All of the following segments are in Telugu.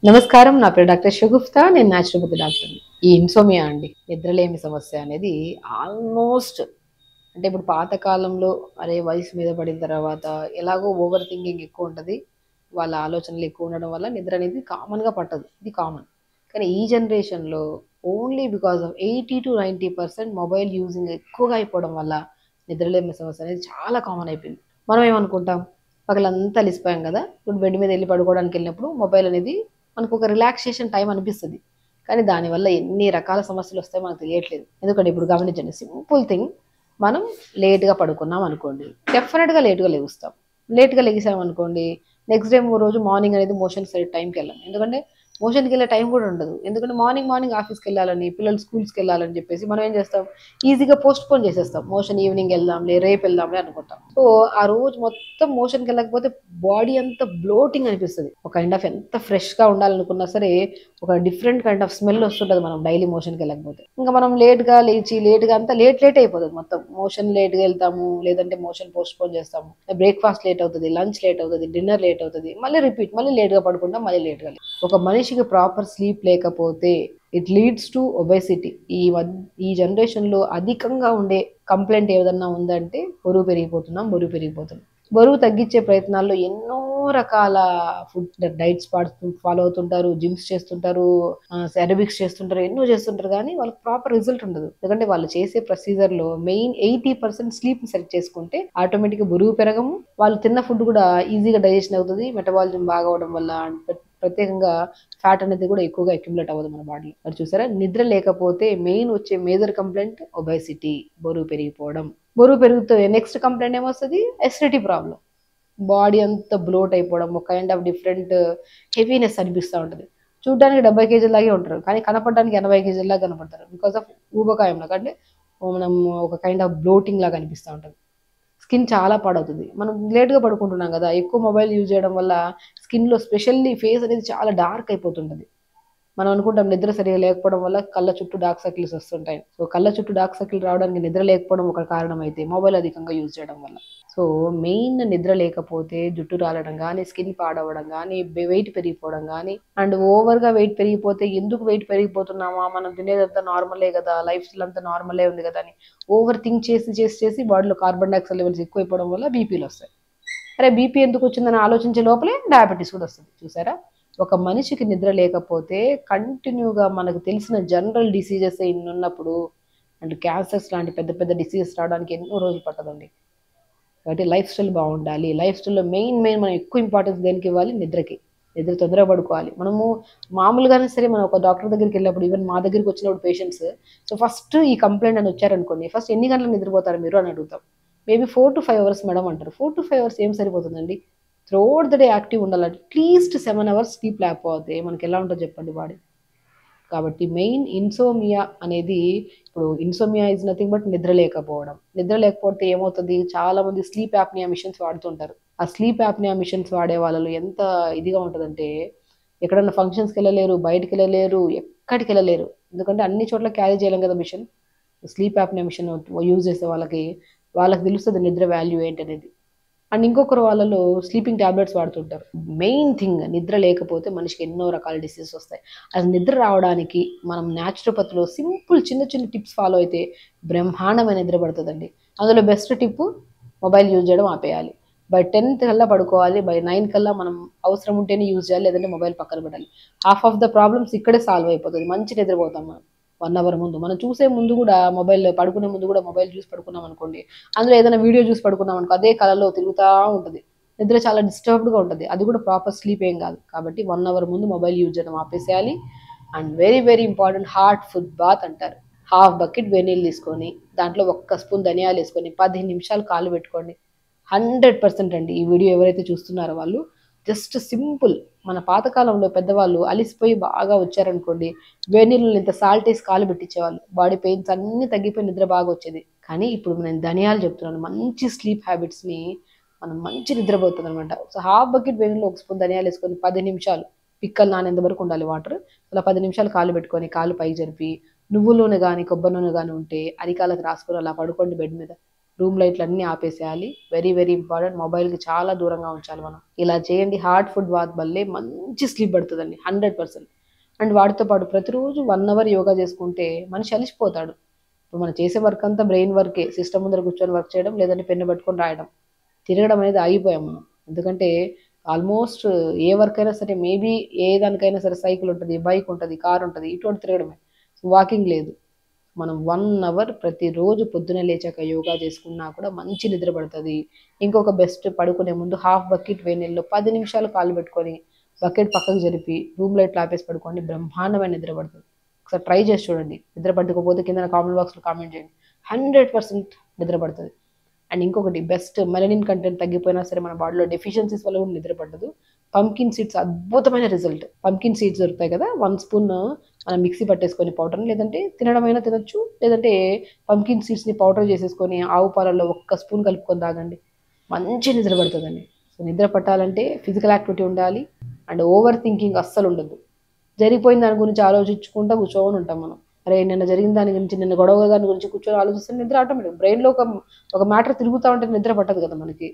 నమస్కారం. నా పేరు డాక్టర్ షగుఫ్తా. నేను న్యాచురోపతి డాక్టర్‌ని. ఈ ఇన్సోమియా అండి, నిద్రలేమి సమస్య అనేది ఆల్మోస్ట్ అంటే ఇప్పుడు పాత కాలంలో వయసు మీద పడిన తర్వాత ఎలాగో ఓవర్ థింకింగ్ ఎక్కువుంటది. వాళ్ళ ఆలోచనలు ఎక్కువ ఉండడం వల్ల నిద్ర అనేది కామన్‌గా పట్టదు. ఇది కామన్. కానీ ఈ జనరేషన్‌లో only because of 80-90% mobile using ఎక్కువగా అయిపోవడం వల్ల నిద్రలేమి సమస్య అనేది చాలా కామన్ అయిపోయింది. మనం ఏమనుకుంటాం, పగలంతా అలిసిపోయాం గదా! ఇప్పుడు బెడ్ మీద ఎళ్లి పడుకోవడానికెళ్ళినప్పుడు మొబైల్ అనేది మనకొక రిలాక్సేషన్ టైమ్ అనిపిస్తది. కానీ దానివల్ల ఎన్ని రకాల సమస్యలొస్తాయో మనకు తెలియట్లేదు. ఎందుకంటే ఇప్పుడు గమనించండి, సింపుల్ థింగ్, మనం లేట్‌గా పడుకున్నాం అనుకోండి, డెఫినిట్‌గా లేట్‌గా లెగుస్తాం. లేట్‌గా లెగిసామనుకోండి, నెక్స్ట్ డే రోజు మార్నింగ్ అనేది మోషన్‌కి సరిగ్గా టైంకెళ్ళం. ఎందుకంటే మోషన్‌కెళ్ళే టైం గూడా ఉండదు. ఎందుకంటే మార్నింగ్ ఆఫీస్‌కెళ్ళాలని, పిల్లలు స్కూల్స్‌కెళ్ళాలని జెప్పేసి మనం ఏం చేస్తాం, ఈజీగా పోస్ట్‌పోన్ చేసేస్తాం. మోషన్ ఈవినింగ్ ఎళ్దాంలే, రేపెళ్దాంలే అనుకుంటాం. సో, ఆ రోజు మొత్తం మోషన్‌కెళ్ళకపోతే బాడీ అంతా బ్లోటింగ్ అనిపిస్తది. ఒక కైండ్ ఆఫ్ ఎంత ఫ్రెష్‌గా ఉండాలనుకున్నా సరే, ఒక డిఫరెంట్ కైండ్ ఆఫ్ స్మెల్ వస్తుంటది మనం డైలీ మోషన్‌కెళ్ళకపోతే. ఇంక మనం లేట్‌గా లేచి, లేట్‌గా అంతా లేట్ అయిపోతది మొత్తం. మోషన్ లేట్‌గా ఎళ్తాము, లేదంటే మోషన్ పోస్ట్‌పోన్ చేస్తాము. బ్రేక్‌ఫాస్ట్ లేట్ అవుతది, లంచ్ లేట్ అవుతది, డిన్నర్ లేట్ అవుతది. మళ్ళీ రిపీట్, మళ్ళీ లేట్‌గా పడుకుంటాం, మళ్ళీ లేట్‌గా ఒక మనిషికి ప్రాపర్ స్లీప్ లేకపోతే ఇట్ లీడ్స్ టు ఒబెసిటీ. ఈ జనరేషన్‌లో అధికంగా ఉండే కంప్లెయింట్ ఏదన్నా ఉందంటే బరువు పెరిగిపోతున్నాం. బరువు తగ్గించే ప్రయత్నాల్లో ఎన్నో రకాల ఫుడ్ డైట్స్ ఫాలో అవుతుంటారు, జిమ్స్ చేస్తుంటారు, ఎరోబిక్స్ చేస్తుంటారు, ఎన్నో చేస్తుంటారు గానీ వాళ్ళకి ప్రాపర్ రిజల్ట్ ఉండదు. ఎందుకంటే వాళ్ళు చేసే ప్రొసీజర్‌లో మెయిన్ 80% స్లీప్‌ని సెలెక్ట్ చేసుకుంటే ఆటోమేటిక్‌గా బరువు పెరగము. వాళ్ళు తిన్న ఫుడ్ కూడా ఈజీగా డైజెషన్ అవుతది. మెటబాలిజం బాగా అవ్వడం వల్ల ప్రత్యేకంగా ఫ్యాట్ అనేది కూడా ఎక్కువగా అక్యుములేట్ అవ్వదు మన బాడీలో. మరి చూసారా, నిద్ర లేకపోతే మెయిన్ వచ్చే మేజర్ కంప్లైంట్ ఒబెసిటీ, బరువు పెరిగిపోవడం. బరువు పెరుగుతే నెక్స్ట్ కంప్లైంట్ ఏమొస్తది? Acidity problem. బాడీ అంతా బ్లోట్ అయిపోవడం, ఒక కైండ్ ఆఫ్ డిఫరెంట్ హెవీనెస్ అనిపిస్తా ఉంటది. చూడ్డానికి 70 కేజీల్లాగే ఉంటారు. కానీ కనపడడానికి 80 కేజీల్లాగా కనపడతారు. బికాస్ ఆఫ్ ఊబకాయంలాగా, అంటే మనం ఒక కైండ్ ఆఫ్ బ్లోటింగ్ లాగా అనిపిస్తా ఉంటది. స్కిన్ చాలా పాడవుతది. మనం లేట్‌గా పడుకుంటున్నాం గదా! ఎక్కువ మొబైల్ యూజ్ చేయడం వల్ల స్కిన్‌లో స్పెషల్లీ ఫేస్ అనేది చాలా డార్క్ అయిపోతుంటది. మనం అనుకుంటాం నిద్ర సరిగ్గా లేకపోవడం వల్ల కళ్ళ చుట్టూ డార్క్ సర్కిల్స్ వస్తుంటాయి. సో, కళ్ళ చుట్టూ డార్క్ సర్కిల్ రావడానికి నిద్ర లేకపోవడం ఒక కారణం అయితే, మొబైల్ అధికంగా యూజ్ చేయడం వల్ల. సో, మెయిన్ నిద్ర లేకపోతే జుట్టు రాలడం గానీ, స్కిన్ పాడవ్వడం గానీ, వెయిట్ పెరిగిపోవడం గానీ, అండ్ ఓవర్‌గా వెయిట్ పెరిగిపోతే ఎందుకు వెయిట్ పెరిగిపోతున్నామా? మనం తినేదంతా నార్మలే గదా! లైఫ్ స్టైల్ అంతా నార్మలే ఉంది గదా! అని ఓవర్ థింక్ చేసి బాడీలో కార్బన్ డయాక్సైడ్ లెవెల్స్ ఎక్కువైపోవడం వల్ల బీపీలొస్తాయి. అరే! బీపీ ఎందుకొచ్చిందని ఆలోచించే లోపలే డయాబెటిస్ కూడా వస్తది. చూసారా? ఒక మనిషికి నిద్ర లేకపోతే కంటిన్యూగా మనకు తెలిసిన జనరల్ డిసీజెస్ ఇన్నున్నప్పుడు, అండ్ క్యాన్సర్స్ లాంటి పెద్ద పెద్ద డిసీజెస్ రావడానికి ఎన్నో రోజులు పట్టదండి. కాబట్టి లైఫ్ స్టైల్ బావుండాలి. లైఫ్ స్టైల్‌లో మెయిన్ మనం ఎక్కువ ఇంపార్టెన్స్ దేనికివ్వాలి? నిద్రకి. నిద్ర తొందరగా పడుకోవాలి. మనము మామూలుగానే సరే, మనం ఒక డాక్టర్ దగ్గరికెళ్ళినప్పుడు, ఈవెన్ మా దగ్గరికొచ్చినప్పుడు పేషెంట్స్, సో, ఫస్ట్ ఈ కంప్లెయింట్ అని వచ్చారనుకోండి, ఫస్ట్ ఎన్ని గంటలకు నిద్రపోతారు మీరు అని అడుగుతాం. మేబీ 4-5 అవర్స్ మేడం అంటారు. 4-5 అవర్స్ ఏం సరిపోతుందండి? త్రూఅవుట్ ద డే యాక్టివ్ ఉండాలి. అట్‌లీస్ట్ 7 అవర్స్ స్లీప్ లేకపోతే మనకెలా ఉంటది చెప్పండి బాడీ. కాబట్టి మెయిన్ ఇన్సోమియా అనేది, ఇప్పుడు ఇన్సోమియా ఈజ్ నథింగ్ బట్ నిద్ర లేకపోవడం. నిద్ర లేకపోతే ఏమవుతది? చాలామంది స్లీప్ యాప్నియా మిషన్స్ వాడుతుంటారు. ఆ స్లీప్ యాప్నియా మిషన్స్ వాడే వాళ్ళలో ఎంత ఇదిగా ఉంటదంటే, ఎక్కడన్నా ఫంక్షన్స్‌కెళ్ళలేరు, బయటికెళ్ళలేరు, ఎక్కడికెళ్ళలేరు. ఎందుకంటే అన్ని చోట్ల క్యారీ చేయలేం కదా machine. Sleep apnea machine use చేసే వాళ్ళకి తెలుస్తది నిద్ర వాల్యూ ఏంటనేది. అండ్ ఇంకొకరు వాళ్ళలో స్లీపింగ్ టాబ్లెట్స్ వాడుతుంటారు. మెయిన్ థింగ్, నిద్ర లేకపోతే మనిషికి ఎన్నో రకాల డిసీజెస్ వస్తాయి. అసలు నిద్ర రావడానికి మనం న్యాచురోపతిలో సింపుల్ చిన్న చిన్న టిప్స్ ఫాలో అయితే బ్రహ్మాండమైన నిద్ర పడతదండి. అందులో బెస్ట్ టిప్పు, మొబైల్ యూజ్ చేయడం ఆపేయాలి. బై 10 కల్లా పడుకోవాలి. బై 9 కల్లా మనం అవసరం ఉంటేనే యూజ్ చేయాలి. లేదంటే మొబైల్ పక్కన పెట్టాలి. హాఫ్ ఆఫ్ ద ప్రాబ్లమ్స్ ఇక్కడే సాల్వ్ అయిపోతది. మంచి నిద్రపోతాం మనం. 1 అవర్ ముందు. మనం చూసే ముందు గూడా పడుకునే ముందు గూడా మొబైల్ చూసి పడుకున్నామనుకోండి, అందులో ఏదైనా వీడియో చూసి పడుకున్నామనుకో, అదే కలలో తిరుగుతా ఉంటది. నిద్ర చాలా డిస్టర్బ్డ్‌గా ఉంటది. అది కూడా ప్రాపర్ స్లీప్ ఏం గాదు. కాబట్టి 1 అవర్ ముందు మొబైల్ యూజ్ చేయడం ఆపేసేయాలి. And very very important, hot foot bath అంటారు. హాఫ్ బకెట్ వేడినీళ్ళు తీసుకొని, దాంట్లో ఒక్క స్పూన్ ధనియాలేసుకొని 10 నిమిషాలు కాళ్ళు పెట్టుకోండి. 100% అండి. ఈ వీడియో ఎవరైతే చూస్తున్నారో వాళ్ళు జస్ట్ సింపుల్, మన పాతకాలంలో పెద్దవాళ్ళు అలిసిపోయి బాగా వచ్చారనుకోండి, వేడి నీళ్ళలో ఇంత సాల్ట్ ఏసి కాళ్ళు పెట్టించేవాళ్ళు. బాడీ పెయిన్స్ అన్నీ తగ్గిపోయి నిద్ర బాగా వచ్చేది. కానీ ఇప్పుడు నేను ధనియాలు చెప్తున్నాను. మంచి స్లీప్ హ్యాబిట్స్‌ని, మనం మంచి నిద్రపోతదనమాట. సో, హాఫ్ బకెట్ వేడి నీళ్ళలో ఒక స్పూన్ ధనియాలేసుకొని 10 నిమిషాలు, పిక్కలు నానేంత వరకు ఉండాలి వాటర్. అలా 10 నిమిషాలు కాళ్ళు పెట్టుకొని, కాళ్ళు పైకి జరిపి, నువ్వుల నూనె గాని, కొబ్బరి నూనె గాని ఉంటే అరికాళ్ళకి రాసుకొని అలా పడుకోండి బెడ్ మీద. రూమ్ లైట్లు అన్నీ ఆపేసేయాలి. Very very important. మొబైల్కి చాలా దూరంగా ఉంచాలి మనం. ఇలా చేయండి. హార్ట్ ఫుడ్ బాత్ వల్లే మంచి స్లీప్ పడుతుందండి 100%. అండ్ వాటితో పాటు ప్రతిరోజు 1 అవర్ యోగా చేసుకుంటే మనిషి అలిసిపోతాడు. ఇప్పుడు మనం చేసే వర్క్ అంతా బ్రెయిన్ వర్కే. సిస్టమ్ ముందర కూర్చొని వర్క్ చేయడం, లేదంటే పెన్ను పట్టుకొని రాయడం. తిరగడం అనేది ఆగిపోయాం మనం. ఎందుకంటే ఆల్మోస్ట్ ఏ వర్క్ అయినా సరే మేబీ ఏ దానికైనా సరే సైకిల్ ఉంటుంది, బైక్ ఉంటుంది, కార్ ఉంటుంది, ఇటువంటి తిరగడమే. వాకింగ్ లేదు. మనం 1 అవర్ ప్రతిరోజు పొద్దున్నే లేచాక యోగా చేసుకున్నా కూడా మంచి నిద్ర పడుతుంది. ఇంకొక బెస్ట్, పడుకునే ముందు హాఫ్ బకెట్ వేడి నీళ్ళలో 10 నిమిషాలు కాళ్ళు పెట్టుకొని బకెట్ పక్కకు జరిపి రూమ్ లైట్లు ఆపేసి పడుకోండి, బ్రహ్మాండమైన నిద్ర పడుతుంది. ఒకసారి ట్రై చేసి చూడండి. నిద్ర పట్టుకోకపోతే కింద కామెంట్ బాక్స్లో కామెంట్ చేయండి. 100% నిద్ర పడుతుంది. అండ్ ఇంకొకటి బెస్ట్, మెలనిన్ కంటెంట్ తగ్గిపోయినా సరే మన బాడీలో డెఫిషియన్సీస్ వల్ల కూడా నిద్ర పట్టదు. పంకిన్ సీడ్స్ అద్భుతమైన రిజల్ట్. పంకిన్ సీడ్స్ దొరుకుతాయి కదా, 1 స్పూన్ మనం మిక్సీ పట్టేసుకొని పౌడర్ని, లేదంటే తినడమైనా తినొచ్చు, లేదంటే పంకిన్ సీడ్స్ని పౌడర్ చేసేసుకొని ఆవు పాలల్లో 1 స్పూన్ కలుపుకొని తాగండి. మంచి నిద్ర పడుతుందండి. సో నిద్ర పట్టాలంటే ఫిజికల్ యాక్టివిటీ ఉండాలి. అండ్ ఓవర్ థింకింగ్ అస్సలు ఉండదు. జరిగిపోయిన దాని గురించి ఆలోచించుకుంటూ కూర్చొని ఉంటాం మనం. అరే నిన్న జరిగిన దాని గురించి, నిన్న గొడవ దాని గురించి కూర్చొని ఆలోచిస్తే నిద్ర ఆటోమేటిక్ బ్రెయిన్లో ఒక మ్యాటర్ తిరుగుతూ ఉంటే నిద్ర పట్టదు కదా మనకి.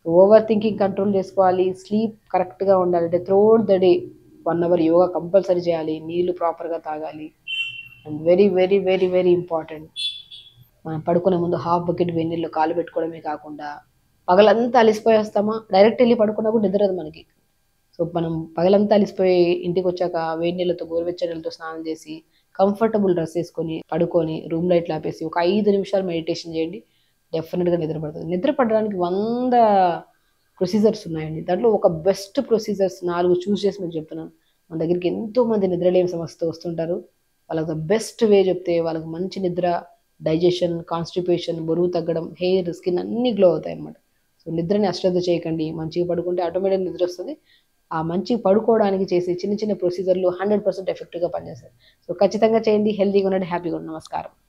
ఓవర్ థింకింగ్ కంట్రోల్ చేసుకోవాలి. స్లీప్ కరెక్ట్గా ఉండాలి. అంటే throughout the day 1 hour yoga compulsory చేయాలి. నీళ్లు ప్రాపర్గా తాగాలి. And very very very very important, మనం పడుకునే ముందు హాఫ్ బకెట్ వేడి నీళ్ళు కాలు పెట్టుకోవడమే కాకుండా, పగలంతా అలిసిపోయి వస్తామా డైరెక్ట్ వెళ్ళి పడుకున్నా కూడా నిద్రదు మనకి. సో మనం పగలంతా అలిసిపోయి ఇంటికి వచ్చాక వేడి నీళ్ళతో, గోరువెచ్చని నీళ్ళతో స్నానం చేసి కంఫర్టబుల్ డ్రెస్ వేసుకొని పడుకొని రూమ్ లైట్లు ఆపేసి ఒక 5 నిమిషాలు మెడిటేషన్ చేయండి. డెఫినెట్గా నిద్ర పడుతుంది. నిద్ర పడడానికి 100 ప్రొసీజర్స్ ఉన్నాయండి. దాంట్లో ఒక బెస్ట్ ప్రొసీజర్స్ 4 చూస్ చేసి మీకు చెప్తున్నాను. మన దగ్గరికి ఎంతోమంది నిద్రలేని సమస్యతో వస్తుంటారు. వాళ్ళకి బెస్ట్ వే చెప్తే వాళ్ళకి మంచి నిద్ర, డైజెషన్, కాన్స్టిపేషన్, బరువు తగ్గడం, హెయిర్, స్కిన్ అన్నీ గ్లో అవుతాయి అన్నమాట. సో నిద్రని అశ్రద్ధ చేయకండి. మంచిగా పడుకుంటే ఆటోమేటిక్ నిద్ర వస్తుంది. ఆ మంచిగా పడుకోవడానికి చేసే చిన్న చిన్న ప్రొసీజర్లు 100% ఎఫెక్టివ్గా పనిచేస్తాయి. సో ఖచ్చితంగా చేయండి. హెల్తీగా ఉండండి, హ్యాపీగా ఉండండి. నమస్కారం.